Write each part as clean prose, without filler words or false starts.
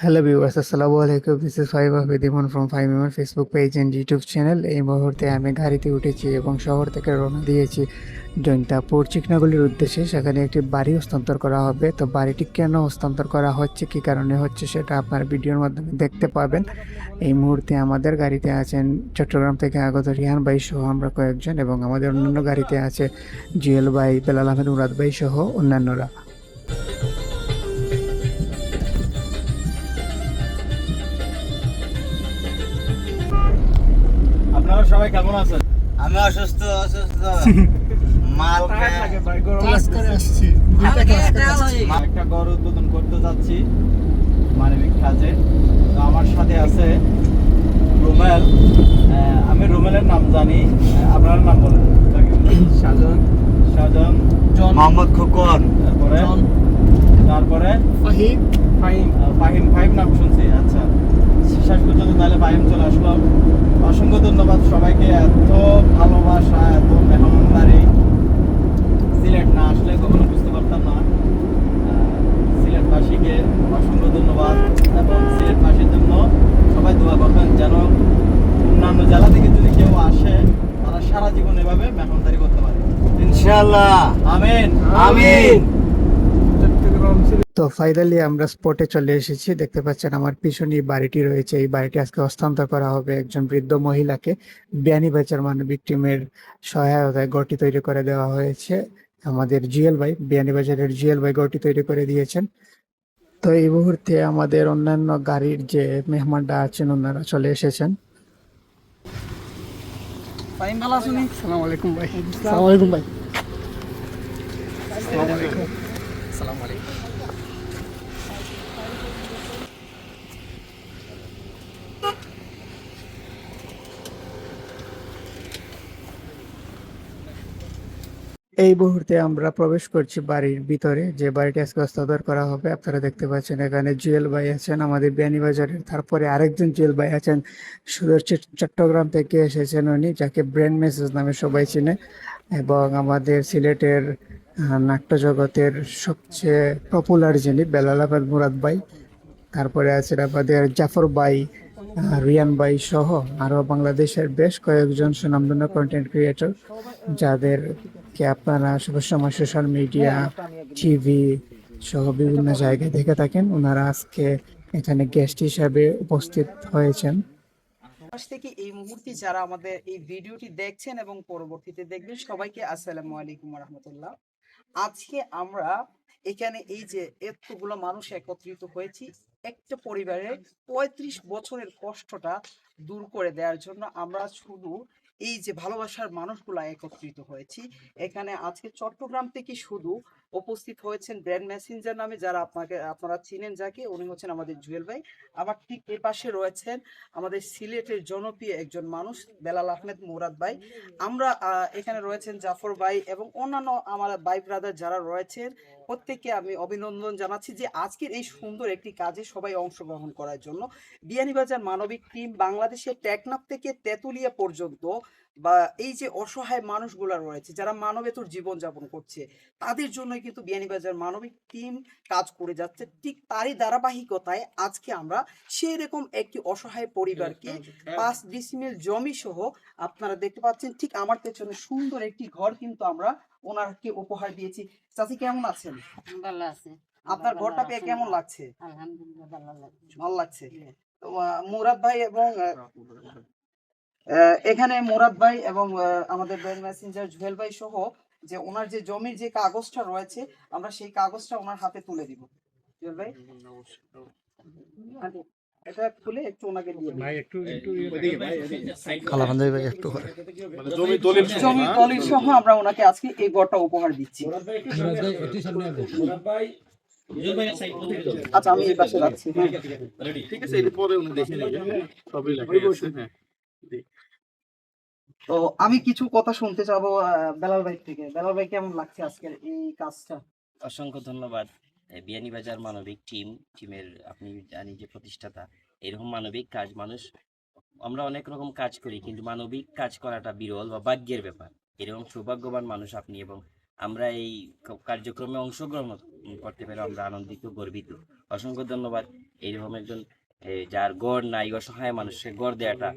Hello viewers, আসসালামু আলাইকুম। This is five আহমেদিমন ফ্রম ফাইভ মেমন Facebook page and YouTube channel. এই মুহূর্তে আমি গাড়িতে উঠেছি এবং শহর থেকে রওনা দিয়েছি জৈন্তাপুর চিকনাগুলির উদ্দেশ্যে। সেখানে একটি বাড়ি হস্তান্তর করা হবে। তো বাড়িটি কেন হস্তান্তর করা হচ্ছে, কী কারণে হচ্ছে, সেটা আপনার ভিডিওর মাধ্যমে দেখতে পাবেন। এই মুহূর্তে আমাদের গাড়িতে আছেন চট্টগ্রাম থেকে আগত রিহান ভাই সহ আমরা কয়েকজন, এবং আমাদের অন্যান্য গাড়িতে আছে জুয়েল ভাই, বেলাল আহমেদ, মুরাদ ভাই সহ অন্যান্যরা। আপনারা সবাই কেমন আছেন? আমি অসুস্থ মাল একটা ঘর উদ্বোধন করতে যাচ্ছি মানবিক কাজে। তো আমার সাথে আছে রুমেল। আমি রুমেলের নাম জানি, আপনার নাম বলেন। সাজন, শাহজাহান, মোহাম্মদ খোকন, তারপরে ফাহিম, ফাহিম নাম শুনছি। আচ্ছা, শেষ পর্যন্ত তাহলে ফাহিম চলে আসলাম। অসংখ্য ধন্যবাদ সবাইকে, এত ভালোবাসা, এত মেহমানদারি। সিলেট না আসলে কখনো বুঝতে পারতাম না। সিলেটবাসীকে অসংখ্য ধন্যবাদ, এবং সিলেটবাসীর জন্য সবাই দোয়া করবেন যেন অন্যান্য জেলা থেকে যদি কেউ আসে তারা সারা জীবন এভাবে মেহমানদারি করতে পারে, ইনশাআল্লাহ। আমিন আমিন। তো ফাইনালি আমরা স্পটে চলে এসেছি। দেখতে পাচ্ছেন আমার পিছনে বাড়িটি রয়েছে। এই বাড়িটি আজকে হস্তান্তর করা হবে একজন বৃদ্ধ মহিলাকে। বিয়ানীবাজার মানবিক টিমের সহায়তায় ঘরটি তৈরি করে দেওয়া হয়েছে। আমাদের জিএল ভাই, বিয়ানীবাজারের জিএল ভাই ঘরটি তৈরি করে দিয়েছেন। তো এই মুহূর্তে আমাদের অন্যান্য গাড়ির যে মেহমানরা আছেন ওনারা চলে এসেছেন। আসসালামু আলাইকুম ভাই। আসসালামু আলাইকুম ভাই। আসসালামু আলাইকুম। আসসালামু আলাইকুম। এই মুহূর্তে আমরা প্রবেশ করছি বাড়ির ভিতরে, যে বাড়িটি আজকে হস্তান্তর করা হবে। আপনারা দেখতে পাচ্ছেন এখানে জুয়েল ভাই আছেন আমাদের বিয়ানীবাজারের। তারপরে আরেকজন জুয়েল ভাই আছেন সুদূর চট্টগ্রাম থেকে এসেছেন উনি, যাকে ব্রেন মেসেজ নামে সবাই চিনে, এবং আমাদের সিলেটের নাট্য জগতের সবচেয়ে পপুলার যিনি বেলাল আহমেদ মুরাদ ভাই। তারপরে আছেন আমাদের জাফর ভাই, রিয়ান ভাই সহ আরো বাংলাদেশের বেশ কয়েকজন সুনামধন্য কন্টেন্ট ক্রিয়েটর, যাদেরকে আপনারা সবসময় সোশ্যাল মিডিয়া, টিভি সহ বিভিন্ন জায়গায় দেখে থাকেন। ওনারা আজকে এখানে গেস্ট হিসাবে উপস্থিত হয়েছেন। পাশ থেকে এই মুহূর্তে যারা আমাদের এই ভিডিওটি দেখছেন এবং পরবর্তীতে দেখবেন, সবাইকে আসসালামু আলাইকুম রহমতুল্লাহ। আজকে আমরা এখানে এই যে এতগুলো মানুষ একত্রিত হয়েছি, একটা পরিবারের ৩৫ বছরের কষ্টটা দূর করে দেওয়ার জন্য আমরা শুধু এই যে ভালোবাসার মানুষগুলা একত্রিত হয়েছি এখানে। আজকে চট্টগ্রাম থেকে শুধু উপস্থিত হয়েছেন ব্র্যান্ড মেসেঞ্জার নামে, যারা আপনারা চিনেন, যাকে উনি হচ্ছেন আমাদের জুয়েল ভাই। আবার ঠিক এ পাশে রয়েছেন আমাদের সিলেটের জনপ্রিয় একজন মানুষ বেলাল আহমেদ মুরাদ ভাই। আমরা এখানে রয়েছেন জাফর ভাই এবং অন্যান্য আমার ভাই ব্রাদার যারা রয়েছেন, প্রত্যেককে আমি অভিনন্দন জানাচ্ছি যে আজকের এই সুন্দর একটি কাজে সবাই অংশগ্রহণ করার জন্য। বিয়ানীবাজার মানবিক টিম বাংলাদেশের টেকনাফ থেকে তেঁতুলিয়া পর্যন্ত, বা এই যে অসহায় মানুষগুলা রয়েছে যারা মানবেতর জীবনযাপন করছে, তাদের জন্যই কিন্তু বিয়ানীবাজার মানবিক টিম কাজ করে যাচ্ছে। ঠিক তারই ধারাবাহিকতায় আজকে আমরা সেই রকম একটি অসহায় পরিবারকে 5 ডিসিমেল জমি সহ, আপনারা দেখতে পাচ্ছেন ঠিক আমার পেছনে সুন্দর একটি ঘর কিন্তু আমরা ওনারকে উপহার দিয়েছি। চাচি কেমন আছেন? ভালো আছে। আপনার ঘরটা পেয়ে কেমন লাগছে? আলহামদুলিল্লাহ ভালো লাগছে। ভালো লাগছে। তো মুরাদ ভাই এবং এখানে মুরাদ ভাই এবং আমাদের ব্র্যান্ড মেসেঞ্জার জুয়েল ভাই সহ যে ওনার যে জমির যে কাগজটা রয়েছে, আমরা সেই কাগজটা ওনার হাতে তুলে দিব। জুয়েল ভাই এটা খুলে একটু ওনাকে দিয়ে ভাই একটু খালাকান্দি ভাই একটু করে জমি দলিল সহ আমরা ওনাকে আজকে এই ঘরটা উপহার দিচ্ছি। আচ্ছা, আমি এই পাশে যাচ্ছি। ঠিক আছে, এর পরে উনি দেখে নেবেন, সবই লেখা আছে। হ্যাঁ, তো আমি কিছু কথা শুনতে চাবো বেলাল ভাই থেকে। বেলাল ভাই, কেমন লাগছে আজকের এই কাজটা? অসংখ্য ধন্যবাদ। বিয়ানীবাজার মানবিক টিমের আপনি জানি যে প্রতিষ্ঠাতা। এরকম মানবিক কাজ আমরা অনেক রকম কাজ করি, কিন্তু মানবিক কাজ করাটা বিরল বা ভাগ্যের ব্যাপার। এরকম সৌভাগ্যবান মানুষ আপনি, এবং আমরা এই কার্যক্রমে অংশগ্রহণ করতে পেরে আমরা আনন্দিত, গর্বিত। অসংখ্য ধন্যবাদ। এইরকম একজন যার গড় নাই, অসহায় মানুষকে গড় দেওয়াটা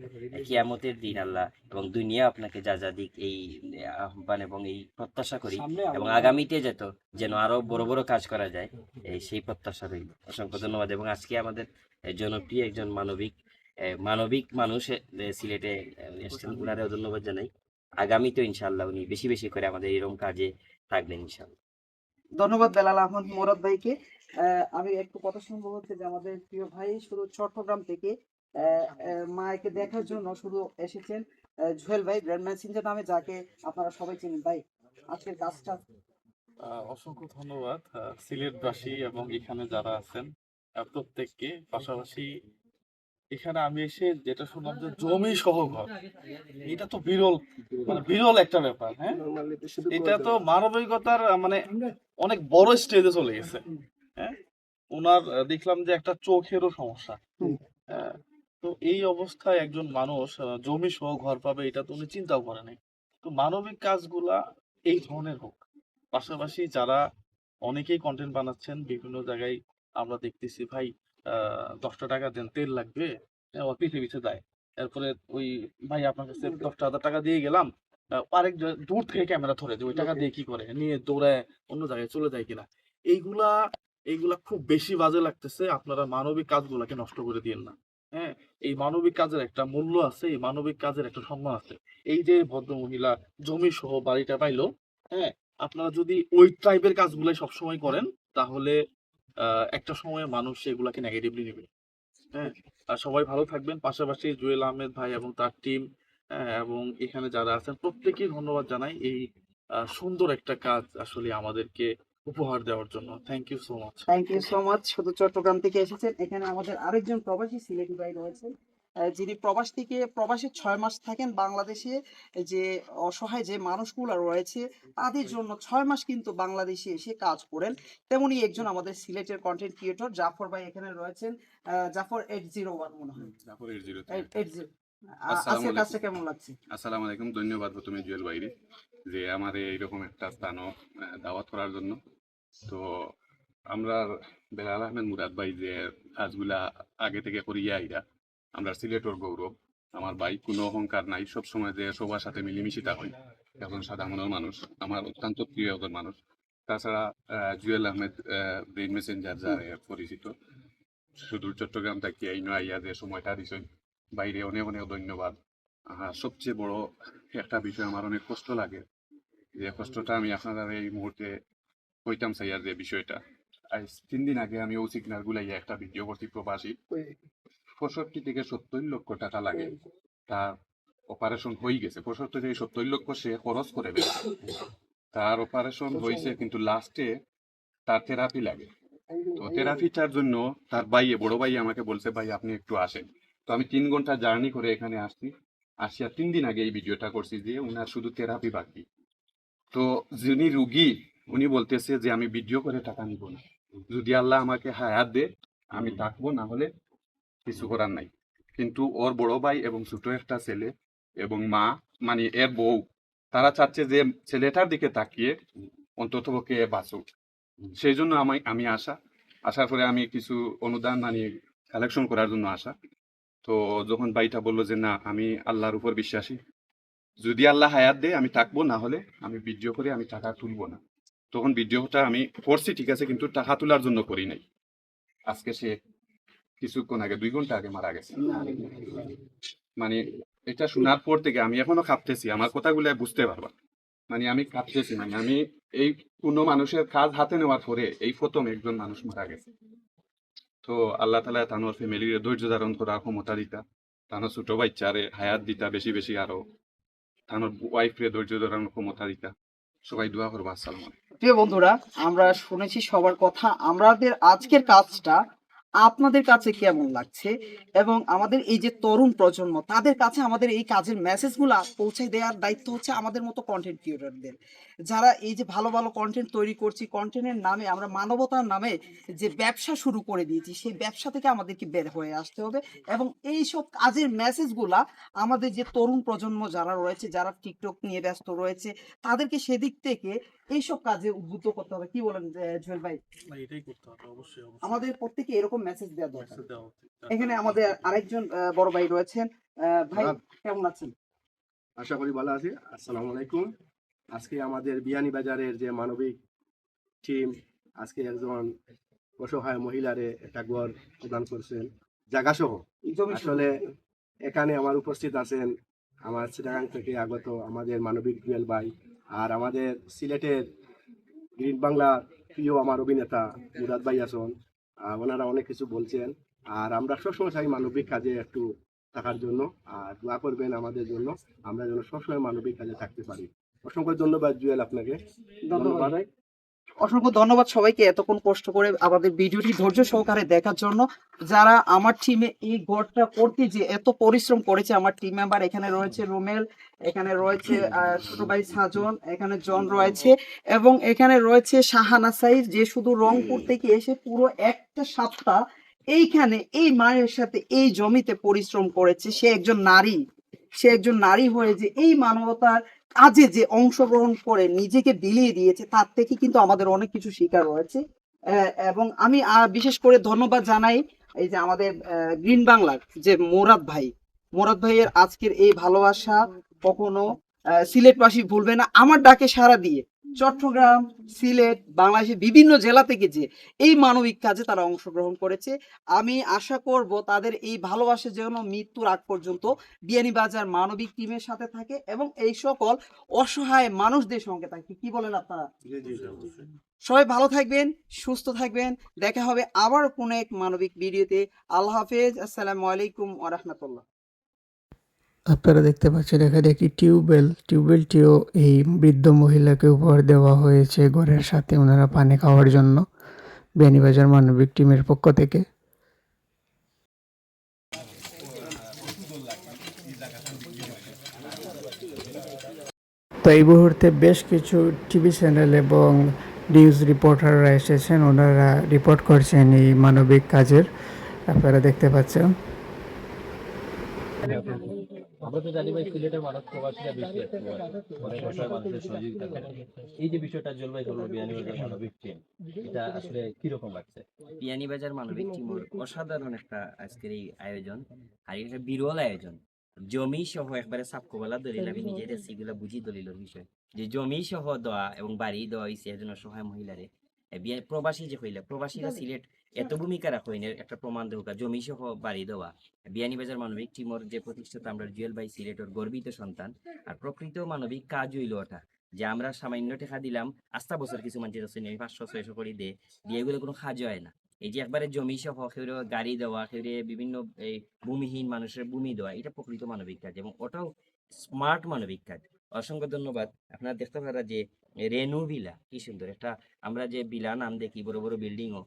কিয়ামতের দিন আল্লাহ এবং দুনিয়া আপনাকে যা যা দিক, এই আহ্বান এবং এই প্রত্যাশা করি, এবং আগামীতে যেন আরো বড় বড় কাজ করা যায়, সেই প্রত্যাশা রইল। অসংখ্য ধন্যবাদ। এবং আজকে আমাদের জনপ্রিয় একজন মানবিক মানুষ সিলেটে এসেছেন, উনারেও ধন্যবাদ জানাই। আগামীতেও ইনশাআল্লাহ উনি বেশি বেশি করে আমাদের এরকম কাজে থাকবেন ইনশাআল্লাহ। ধন্যবাদ বেলাল আহমদ মোরাদ ভাইকে। আমি একটু কথা শুনবো হচ্ছে যে আমাদের প্রিয় ভাই শুধু চট্টগ্রাম থেকে মাকে দেখার জন্য শুধু এসেছেন, জুয়েল ভাই ব্র্যান্ড মেসেঞ্জার নামে, যাকে আপনারা সবাই চিনেন। ভাই আজকের কাজটা অসংখ্য ধন্যবাদ সিলেটবাসী এবং এখানে যারা আছেন প্রত্যেককে। পাশাপাশি এখানে আমি এসে যেটা শুনলাম যে জমি সহ ঘর, এটা তো বিরল একটা ব্যাপার। হ্যাঁ, এটা তো মানবিকতার অনেক বড় স্টেজে চলে গেছে। হ্যাঁ, ওনার দেখলাম যে একটা চোখেরও সমস্যা। হ্যাঁ, তো এই অবস্থায় একজন মানুষ জমি সহ ঘর পাবে, এটা তো উনি চিন্তাও করে নাই। তো মানবিক কাজগুলা এই ধরনের হোক। পাশাপাশি যারা অনেকেই কন্টেন্ট বানাচ্ছেন বিভিন্ন জায়গায়, আমরা দেখতেছি ভাই 10টা টাকা দেন, তেল লাগবে, পিঠে পিঠে দেয়। এরপরে ওই ভাই আপনার কাছে 10,000 টাকা দিয়ে গেলাম, আরেক দূর থেকে ক্যামেরা ধরে যে ওই টাকা দিয়ে কি করে, নিয়ে দৌড়ায় অন্য জায়গায় চলে যায় কিনা। এইগুলা এইগুলা খুব বেশি বাজে লাগতেছে। আপনারা মানবিক কাজগুলাকে নষ্ট করে দিয়েন না। হ্যাঁ, এই মানবিক কাজের একটা মূল্য আছে, এই মানবিক কাজের একটা সম্মান আছে। এই যে ভদ্র মহিলা জমি সহ বাড়িটা পাইলো, হ্যাঁ, আপনারা যদি ওই টাইপের কাজগুলাই সবসময় করেন, তাহলে একটা সময় মানুষ এগুলাকে নেগেটিভলি নেবে। হ্যাঁ, আর সবাই ভালো থাকবেন। পাশাপাশি জুয়েল আহমেদ ভাই এবং তার টিম এবং এখানে যারা আছেন প্রত্যেকেই ধন্যবাদ জানাই এই সুন্দর একটা কাজ আসলে আমাদেরকে উপহার দেওয়ার জন্য। Thank you so much. Thank you so much. শুধু চট্টগ্রাম থেকে এসেছেন। এখানে আমাদের আরেকজন প্রবাসী সিলেটি ভাই রয়েছেন, যিনি প্রবাসে 6 মাস থাকেন বাংলাদেশে। যে অসহায় যে মানুষগুলো রয়েছে তাদের জন্য 6 মাস কিন্তু বাংলাদেশে এসে কাজ করেন। তেমনি একজন আমাদের সিলেটের কন্টেন্ট ক্রিয়েটর জাফর ভাই এখানে রয়েছেন। জাফর 801 মনে হয়, জাফর 80 80। আসসালামু আজকের আলাইকুম। কাজটা কেমন লাগছে? আসসালামু আলাইকুম। ধন্যবাদ প্রথমে জুয়েল ভাইরে যে আমার এইরকম একটা স্থানও দাওয়াত করার জন্য। তো আমরা বেলাল আহমেদ মুরাদ ভাই যে কাজগুলা আগে থেকে করিয়া আইরা, আমরা সিলেটর গৌরব। আমার ভাই কোনো অহংকার নাই, সবসময় যে সবার সাথে মিলেমিশিতা হয়। এখন সাদা মনের মানুষ, আমার অত্যন্ত প্রিয় একজন মানুষ। তাছাড়া জুয়েল আহমেদ ব্রেইন মেসেঞ্জার যারা পরিচিত, সুদূর চট্টগ্রাম থেকে এই আইয়া যে সময়টা দিছেন, বাইরে অনেক অনেক ধন্যবাদ। সবচেয়ে বড় একটা বিষয় আমার অনেক কষ্ট লাগে, যে কষ্টটা আমি আপনারা এই মুহূর্তে কইতাম চাইয়ার যে বিষয়টা। আজ 3 দিন আগে আমি ও সিগনাল গুলাইয়া একটা ভিডিও করছি, প্রবাসী 65 থেকে 70 লক্ষ টাকা লাগে, তার অপারেশন হয়ে গেছে। 65 থেকে 70 লক্ষ সে খরচ করে ফেলছে, তার অপারেশন হয়েছে, কিন্তু লাস্টে তার থেরাপি লাগে। তো থেরাপিটার জন্য তার বড় ভাই আমাকে বলছে, ভাই আপনি একটু আসেন। তো আমি 3 ঘন্টা জার্নি করে এখানে আসিয়া 3 দিন আগে এই ভিডিওটা করছি যে উনার শুধু থেরাপি বাকি। তো যিনি রুগী উনি বলতেছে যে আমি ভিডিও করে টাকা নিব না, যদি আল্লাহ আমাকে হায়াত দে আমি থাকবো, না হলে কিছু করার নাই। কিন্তু ওর বড় ভাই এবং ছোট একটা ছেলে এবং মা, মানে এর বউ, তারা চাচ্ছে যে ছেলেটার দিকে তাকিয়ে অন্তত পক্ষে বাঁচুক। সেই জন্য আমি আসার পরে আমি কিছু অনুদান কালেকশন করার জন্য আসা। তো যখন ভাইটা বললো যে না, আমি আল্লাহর উপর বিশ্বাসী, যদি আল্লাহ হায়াত দেয় আমি থাকবো, না হলে আমি ভিডিও করে আমি টাকা তুলবো না। তখন ভিডিওটা আমি করছি ঠিক আছে, কিন্তু টাকা তোলার জন্য করি নাই। আজকে সে কিছুক্ষণ আগে 2 ঘন্টা আগে মারা গেছে। মানে এটা শোনার পর থেকে আমি এখনো কাঁপতেছি, আমার কথাগুলো বুঝতে পারবা। আমি কাঁপতেছি, আমি এই কোনো মানুষের কাজ হাতে নেওয়ার পরে এই প্রথম একজন মানুষ মারা গেছে। তো আল্লাহ তাআলা তানোর ফ্যামিলির ধৈর্য ধারণ করার ক্ষমতা দিতা, তানোর ছোট বাচ্চারে হায়াত দিতা বেশি বেশি, আরো তানোর ওয়াইফরে ধৈর্য ধারণ ক্ষমতা দিতা। সবাই দোয়া করবো। আসসালামু আলাইকুম। প্রিয় বন্ধুরা, আমরা শুনেছি সবার কথা। আমাদের আজকের কাজটা আপনাদের কাছে কেমন লাগছে, এবং আমাদের এই যে তরুণ প্রজন্ম, তাদের কাছে আমাদের এই কাজের মেসেজগুলো পৌঁছে দেওয়ার দায়িত্ব হচ্ছে আমাদের মতো কন্টেন্ট ক্রিয়েটরদের, যারা এই যে ভালো ভালো কন্টেন্ট তৈরি করছি। কন্টেন্টের নামে আমরা মানবতার নামে যে ব্যবসা শুরু করে দিয়েছি, সেই ব্যবসা থেকে আমাদেরকে বের হয়ে আসতে হবে, এবং এই সব কাজের মেসেজগুলা আমাদের যে তরুণ প্রজন্ম যারা রয়েছে, যারা টিকটক নিয়ে ব্যস্ত রয়েছে, তাদেরকে সেদিক থেকে এইসব কাজে উদ্বুদ্ধ করতে হবে, কি বলেন জুয়েল ভাই? না, এটাই করতে হবে, অবশ্যই অবশ্যই আমাদের প্রত্যেকে এরকম মেসেজ দেওয়া দরকার। মেসেজ দেওয়া উচিত। এখানে আমাদের আরেকজন বড় ভাই রয়েছেন। ভাই কেমন আছেন? আশা করি ভালো আছি। আসসালামু আলাইকুম। আজকে আমাদের বিয়ানীবাজারের যে মানবিক টিম আজকে একজন অসহায় মহিলারে একটা ঘর প্রদান করছেন জায়গা সহ। আসলে এখানে আমার উপস্থিত আছেন আমার চিটাগাং থেকে আগত আমাদের মানবিক জুয়েল ভাই, আর আমাদের সিলেটের গ্রিন বাংলা প্রিয় আমার অভিনেতা মুরাদ ভাই আছেন। ওনারা অনেক কিছু বলছেন, আর আমরা সবসময় চাই মানবিক কাজে একটু থাকার জন্য, আর দোয়া করবেন আমাদের জন্য, আমরা যেন সবসময় মানবিক কাজে থাকতে পারি। অসংখ্য ধন্যবাদ জুয়েল আপনাকে। ধন্যবাদ ভাই। অসংখ্য ধন্যবাদ সবাইকে এতক্ষণ কষ্ট করে আমাদের ভিডিওটি ধৈর্য সহকারে দেখার জন্য। যারা আমার টিমে এই ঘরটা করতে যে এত পরিশ্রম করেছে, আমার টিম মেম্বার এখানে রয়েছে রুমেল, এখানে রয়েছে ছোট ভাই সাজন, এখানে জন রয়েছে, এবং এখানে রয়েছে শাহানা সাইদ, যে শুধু রংপুর থেকে এসে পুরো একটা সপ্তাহ এইখানে এই মায়ের সাথে এই জমিতে পরিশ্রম করেছে। সে একজন নারী, সে একজন নারী হয়ে যে এই মানবতার কাজে যে অংশগ্রহণ করে নিজেকে বিলিয়ে দিয়েছে, তার থেকে কিন্তু আমাদের অনেক কিছু শেখার রয়েছে। এবং আমি বিশেষ করে ধন্যবাদ জানাই এই যে আমাদের গ্রিন বাংলার যে মোরাদ ভাইয়ের আজকের এই ভালোবাসা কখনো সিলেটবাসী ভুলবে না। আমার ডাকে সাড়া দিয়ে চট্টগ্রাম, সিলেট, বাংলাদেশের বিভিন্ন জেলা থেকে যে এই মানবিক কাজে তারা অংশগ্রহণ করেছে, আমি আশা করব তাদের এই ভালোবাসা যেন মৃত্যুর আগ পর্যন্ত বিয়ানীবাজার মানবিক টিমের সাথে থাকে এবং এই সকল অসহায় মানুষদের সঙ্গে থাকে। কি বলেন আপনারা? সবাই ভালো থাকবেন, সুস্থ থাকবেন। দেখা হবে আবার কোনো এক মানবিক ভিডিওতে। আল্লাহ হাফেজ। আসসালামু আলাইকুম ওয়া রাহমাতুল্লাহ। আপনারা দেখতে পাচ্ছেন এখানে একটি টিউবওয়েলটিও এই বৃদ্ধ মহিলাকে উপহার দেওয়া হয়েছে ঘরের সাথে ওনারা পানি খাওয়ার জন্য বিয়ানীবাজার মানবিক টিমের পক্ষ থেকে। তো এই মুহূর্তে বেশ কিছু টিভি চ্যানেল এবং নিউজ রিপোর্টাররা এসেছেন, ওনারা রিপোর্ট করছেন এই মানবিক কাজের, আপনারা দেখতে পাচ্ছেন। আমরা তো জানি ভাই সিলেটের মানুষ প্রবাসীরা বেশি আছে, অনেক অসহায় মানুষের সহযোগিতা করে। এই যে বিষয়টা জলবাই করলো বিয়ানীবাজার মানবিক টিম, এটা আসলে কিরকম লাগছে? বিয়ানীবাজার মানবিক টিমের অসাধারণ একটা আজকের এই আয়োজন, আর এটা বিরল আয়োজন। জমি সহ একবারে সাপকোবালা দলিল, আমি নিজের সেগুলা বুঝি দলিলের বিষয়, যে জমি সহ দেওয়া এবং বাড়ি দেওয়া হয়েছে একজন অসহায় মহিলারে। প্রবাসী যে হইলে প্রবাসীরা সিলেট এত ভূমিকা রাখেন একটা প্রমাণ দেওয়া, জমি সহ বাড়ি দেওয়া। বিয়ানীবাজার মানবিক টিমের যে প্রতিষ্ঠাতা আমরা জুয়েল ভাই সিলেটের গর্বিত সন্তান, আর প্রকৃত মানবিক কাজ হইল ওটা যে আমরা সামান্য টাকা দিলাম, আস্থা বছর কিছু মানুষের 500-600 করে দিয়ে এগুলো কোনো কাজ হয় না। এই যে একবারে জমি সহ কেউ গাড়ি দেওয়া, কেউ বিভিন্ন এই ভূমিহীন মানুষের ভূমি দেওয়া, এটা প্রকৃত মানবিক কাজ এবং ওটাও স্মার্ট মানবিক কাজ। অসংখ্য ধন্যবাদ। আপনারা দেখতে পারা যে রেনু বিলা কি সুন্দর একটা, আমরা যে বিলা নাম দেখি বড় বড় বিল্ডিং ও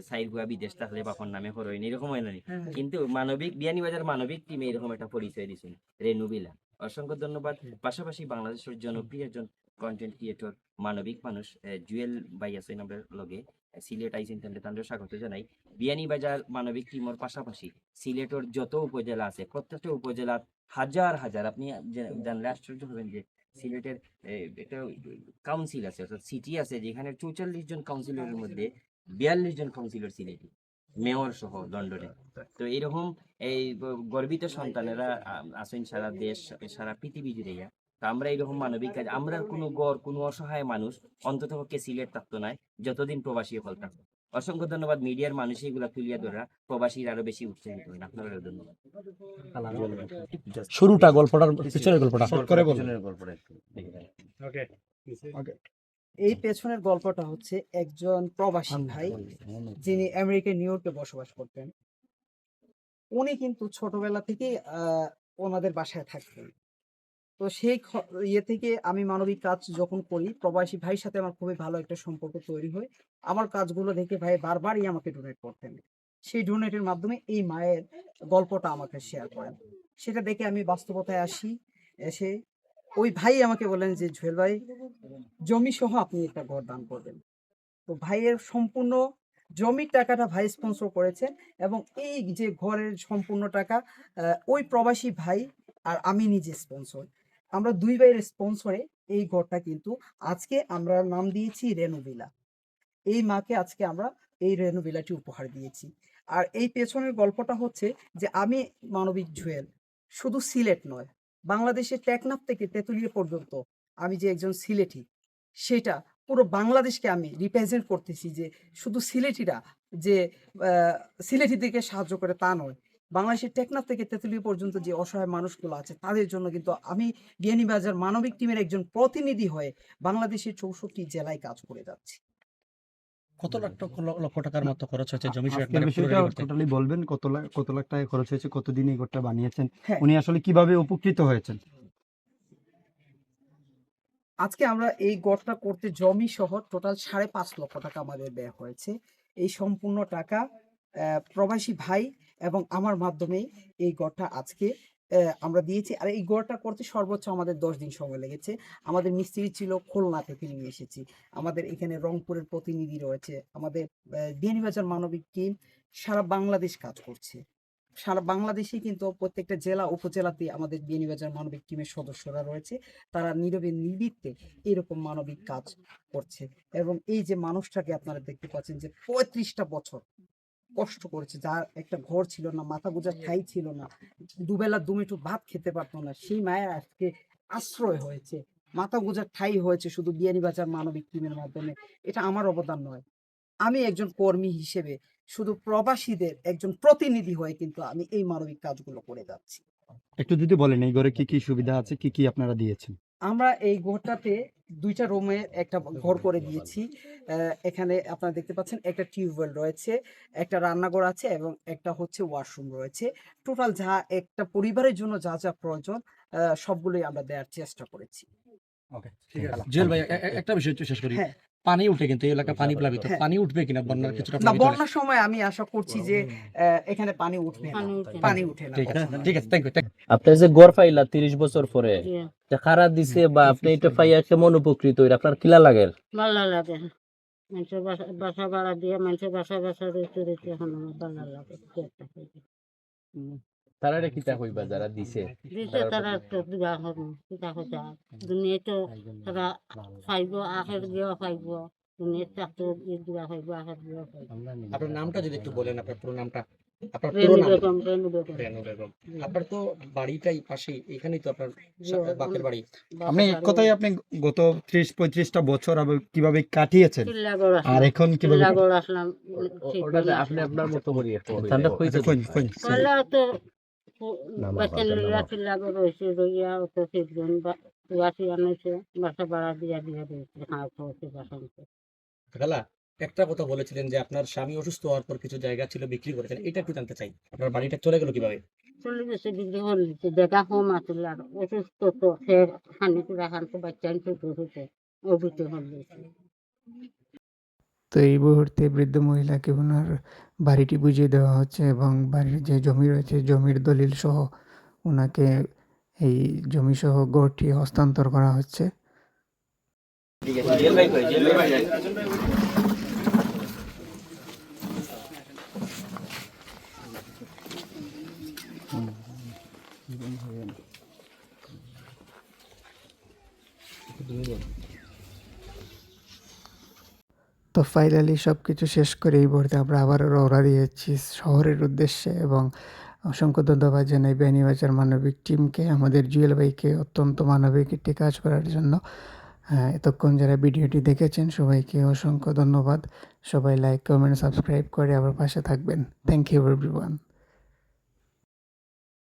সাইড গুয়া বিদেশ থাকলে বাপন নামে হরইন এরকম হয় না, কিন্তু মানবিক বিয়ানীবাজার মানবিক টিমে এরকম একটা পরিচয় দিচ্ছেন রেনু বিলা। অসংখ্য ধন্যবাদ। পাশাপাশি বাংলাদেশের জনপ্রিয় একজন কন্টেন্ট ক্রিয়েটর মানবিক মানুষ জুয়েল ভাই আছেন আমরা লগে, সিলেট আইসেন তাদের স্বাগত জানাই। বিয়ানীবাজার মানবিক টিমের পাশাপাশি সিলেটের যত উপজেলা আছে প্রত্যেকটা উপজেলার হাজার হাজার, আপনি জানলে আশ্চর্য হবেন যে সিলেটের একটা কাউন্সিল আছে, অর্থাৎ সিটি আছে, যেখানে 44 জন কাউন্সিলরের মধ্যে 42 জন কাউন্সিলর সিলেটি, মেয়র সহ লন্ডনে। তো এইরকম এই গর্বিত সন্তানেরা আছেন সারা দেশ সারা পৃথিবী জুড়ে। তো আমরা এইরকম মানবিক কাজ, আমরা কোনো গড় কোনো অসহায় মানুষ অন্তত পক্ষে সিলেট থাকতো না যতদিন প্রবাসী হল থাকতো। অসংখ্য ধন্যবাদ মিডিয়ার মানুষ এগুলা তুলিয়া ধরা, প্রবাসীর আরো বেশি উৎসাহিত হন। আপনারও ধন্যবাদ। শুরুটা গল্পটার পিছনের গল্পটা এই পেছনের গল্পটা হচ্ছে একজন প্রবাসী ভাই যিনি আমেরিকার নিউ ইয়র্কে বসবাস করতেন। উনি কিন্তু ছোটবেলা থেকে ওনাদের বাসায় থাকতেন। তো সেই ইয়ে থেকে আমি মানবিক কাজ যখন করি, প্রবাসী ভাইয়ের সাথে আমার খুবই ভালো একটা সম্পর্ক তৈরি হয়। আমার কাজগুলো দেখে ভাই বারবারই আমাকে ডোনেট করতেন। সেই ডোনেটের মাধ্যমে এই মায়ের গল্পটা আমাকে শেয়ার করেন। সেটা দেখে আমি বাস্তবতায় আসি, এসে ওই ভাই আমাকে বলেন যে জুয়েল ভাই জমি সহ আপনি একটা ঘর দান করবেন। তো ভাইয়ের সম্পূর্ণ জমির টাকাটা ভাই স্পন্সর করেছেন এবং এই যে ঘরের সম্পূর্ণ টাকা ওই প্রবাসী ভাই আর আমি নিজে স্পন্সর, আমরা দুই ভাইয়ের স্পন্সরে এই ঘরটা কিন্তু আজকে আমরা নাম দিয়েছি রেনুবিলা। এই মাকে আজকে আমরা এই রেনুবিলাটি উপহার দিয়েছি। আর এই পেছনের গল্পটা হচ্ছে যে আমি মানবিক জুয়েল শুধু সিলেট নয়, বাংলাদেশের টেকনাফ থেকে তেঁতুলিয়া পর্যন্ত আমি যে একজন সিলেটি, সেটা পুরো বাংলাদেশকে আমি রিপ্রেজেন্ট করতেছি। যে শুধু সিলেটিরা যে সিলেটিদেরকে সাহায্য করে তা নয়, বাংলাদেশের টেকনাফ থেকে তেঁতুলিয়া পর্যন্ত যে অসহায় মানুষগুলো আছে তাদের জন্য কিন্তু আমি বিয়ানীবাজার মানবিক টিমের একজন প্রতিনিধি হয়ে বাংলাদেশের 64 জেলায় কাজ করে যাচ্ছি। কত লক্ষ টাকার মতো খরচ হয়েছে জমি সহ আজকের একবারে বিষয়টা পুরো ready করতে? টোটালি বলবেন, কত লাখ টাকা খরচ হয়েছে, কতদিন এই ঘরটা বানিয়েছেন, হ্যাঁ। উনি আসলে কিভাবে উপকৃত হয়েছেন? আজকে আমরা এই গড়টা করতে জমি সহ টোটাল 5.5 লক্ষ টাকা আমাদের ব্যয় হয়েছে। এই সম্পূর্ণ টাকা প্রবাসী ভাই এবং আমার মাধ্যমেই এই গড়টা আজকে আমরা দিয়েছি। আর এই গড়টা করতে সর্বোচ্চ আমাদের 10 দিন সময় লেগেছে। আমাদের মিস্ত্রি ছিল খুলনা থেকে নিয়ে এসেছি, আমাদের এখানে রংপুরের প্রতিনিধি রয়েছে, আমাদের বিয়ানীবাজার মানবিক টিম সারা বাংলাদেশ কাজ করছে। সারা বাংলাদেশে কিন্তু প্রত্যেকটা জেলা উপজেলাতে আমাদের বিয়ানীবাজার মানবিক টিমের সদস্যরা রয়েছে। তারা নীরবে নির্বিঘ্নে এরকম মানবিক কাজ করছে। এবং এই যে মানুষটাকে আপনারা দেখতে পাচ্ছেন যে 35টা বছর কষ্ট করেছে, যার একটা ঘর ছিল না, মাথা গোঁজার ঠাঁই ছিল না, দুবেলা দুমুঠো ভাত খেতে পারতো না, সেই মায়ের আজকে আশ্রয় হয়েছে, মাথা গোঁজার ঠাঁই হয়েছে শুধু বিয়ানীবাজার মানবিক টিমের মাধ্যমে। এটা আমার অবদান নয়, আমি একজন কর্মী হিসেবে শুধু প্রবাসীদের একজন প্রতিনিধি হয়ে কিন্তু আমি এই মানবিক কাজগুলো করে যাচ্ছি। একটু যদি বলেন এই ঘরে কি কি সুবিধা আছে, কি কি আপনারা দিয়েছেন? আমরা এই ঘরটাতে 2টা রুমে একটা ঘর করে দিয়েছি। এখানে আপনারা দেখতে পাচ্ছেন একটা টিউবওয়েল রয়েছে, একটা রান্নাঘর আছে এবং একটা হচ্ছে ওয়াশরুম রয়েছে। টোটাল যা একটা পরিবারের জন্য যা যা প্রয়োজন সবগুলোই আমরা দেওয়ার চেষ্টা করেছি। ওকে, ঠিক আছে। জুয়েল ভাই একটা বিষয় একটু শেষ করি। হ্যাঁ। পানি উঠে কিন্তু এই এলাকা পানি প্লাবিত, হ্যাঁ। পানি উঠবে কিনা বন্যার কিছুটা না, প্লাবিত হলে? বন্যার সময় আমি আশা করছি যে এখানে পানি উঠবে না, পানি উঠে না। ঠিক আছে, ঠিক আছে, থ্যাংক ইউ। আপনি যে গড় পাইলা 30 বছর পরে, জি, যে খারা দিছে বা আপনি এটা পাইয়া কেমন উপকৃত হইরা আপনার কিলা লাগে? ভালো লাগে। মানুষের বাসা ভাড়া দিয়ে মানুষের বাসা রইতে রইতে এখন আমার ভালো লাগে। তারা এটা কিতা কইবা যারা দিছে? দিতে তারা তো দিবা হবে কিতা কথা দুনিয়া তো তারা পাইব, আখের দিয়েও পাইব, দুনিয়ার চাকরি দিবা পাইব, আখের দিয়েও পাইব। আপনার নামটা যদি একটু বলেন, আপনার পুরো নামটা। আপনার পুরো রেনু নাম? বেগম, রেনু বেগম। রেনু বেগম। আপনার তো বাড়িটাই পাশেই, এখানেই তো আপনার বাপের বাড়ি। আপনি এক কথায় আপনি গত 30-35টা বছর কিভাবে কাটিয়েছেন চিল্লাগড় আর আসলাম, এখন কিভাবে চিল্লাগড় আসলাম ঠিক ওটা আপনি আপনার মতো করি ঠান্ডা কইতে পয়লা তো বেতন লইয়া চিল্লাগড় রয়েছে, রইয়া তো ফিরবেন বাসি আনাইছে, বাসা ভাড়া দিয়া দিয়া দিয়েছে, খাওয়া খাওয়াছে বাসা নিতে। খালা একটা কথা বলেছিলেন যে আপনার স্বামী অসুস্থ হওয়ার পর কিছু জায়গা ছিল বিক্রি করেছেন, এটা একটু জানতে চাই। আপনার বাড়িটা চলে গেল কিভাবে? চলে গেছে, বিক্রি করে দিচ্ছে, দেখা কম আসলে আর অসুস্থ তো সে খানি করে খানতে বাচ্চা ছোট হতে ও বিক্রি করে দিয়েছে। তো এই মুহূর্তে বৃদ্ধ মহিলাকে ওনার বাড়িটি বুঝিয়ে দেওয়া হচ্ছে এবং বাড়ির যে জমি রয়েছে জমির দলিল সহ ওনাকে এই জমি সহ গড়টি হস্তান্তর করা হচ্ছে। তো ফাইনালি সব কিছু শেষ করে এই মুহূর্তে আমরা আবারও রওনা দিয়েছি শহরের উদ্দেশ্যে এবং অসংখ্য ধন্যবাদ জানাই বিয়ানীবাজার মানবিক টিমকে, আমাদের জুয়েল ভাইকে অত্যন্ত মানবিক একটি কাজ করার জন্য। এতক্ষণ যারা ভিডিওটি দেখেছেন সবাইকে অসংখ্য ধন্যবাদ। সবাই লাইক, কমেন্ট, সাবস্ক্রাইব করে আবার পাশে থাকবেন। Thank you everyone.